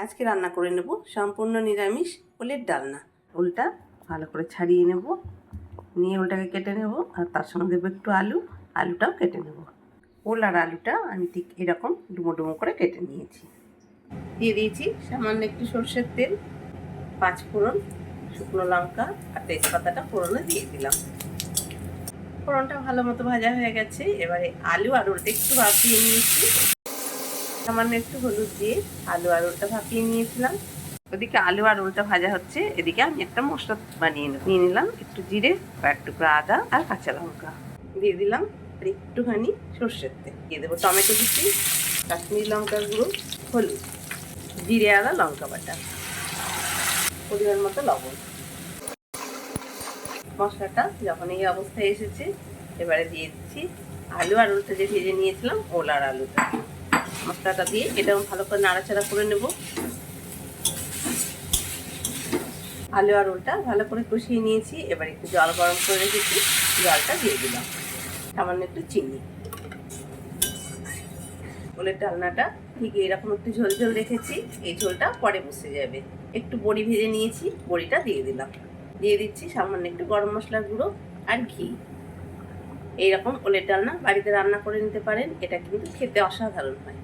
আজকে রান্না করে নেব সম্পূর্ণ নিরামিষ ওলের ডালনা। ওলটা ভালো করে ছাড়িয়ে নেব, নিয়ে ওলটাকে কেটে নেব আর তার সঙ্গে দেবো একটু আলুটাও কেটে নেব। ওল আর আলুটা আমি ঠিক এরকম ডুমো ডুমো করে কেটে নিয়েছি। দিয়ে দিয়েছি সামান্য একটু সরষের তেল, 5 ফোড়ন, শুকনো লঙ্কা আর তেজপাতাটা ফোড়নে দিয়ে দিলাম। ফোড়নটা ভালো মতো ভাজা হয়ে গেছে। এবারে আলু আর ওলটা একটু ভাপিয়ে নিয়েছি, সামান্য একটু হলুদ দিয়ে আলু আর ওলটা ভাপিয়ে নিয়েছিলাম। ওদিকে আলু আর ওলটা ভাজা হচ্ছে, এদিকে আমি একটা মশলা বানিয়ে নিয়ে নিলাম। একটু জিরে, কয়েক টুকরো আদা আর কাঁচা লঙ্কা দিয়ে দিলাম, আর একটুখানি সর্ষের তেল দিয়ে দেবো, টমেটো কুচি, কাশ্মীরি লঙ্কার গুঁড়ো, হলুদ, জিরে আদা লঙ্কা বাটা, পরিমাণ মতো লবণ। মশলাটা যখন এই অবস্থায় এসেছে, এবারে দিয়ে দিচ্ছি আলু আর ওলটা যে ভেজে নিয়েছিলাম, ওল আর আলুটা। মশলাটা দিয়ে এটাও ভালো করে নাড়াচাড়া করে নেব। আলু আর ওলটা ভালো করে কষিয়ে নিয়েছি। এবার একটু জল গরম করে রেখেছি, জলটা দিয়ে দিলাম, সামান্য একটু চিনি। ওলের ডালনাটা ঠিক এরকম একটু ঝোল ঝোল রেখেছি, এই ঝোলটা পরে বসে যাবে। একটু বড়ি ভেজে নিয়েছি, বড়িটা দিয়ে দিলাম। দিয়ে দিচ্ছি সামান্য একটু গরম মশলার গুঁড়ো আর ঘি। এইরকম ওলের ডালনা বাড়িতে রান্না করে নিতে পারেন, এটা কিন্তু খেতে অসাধারণ হয়।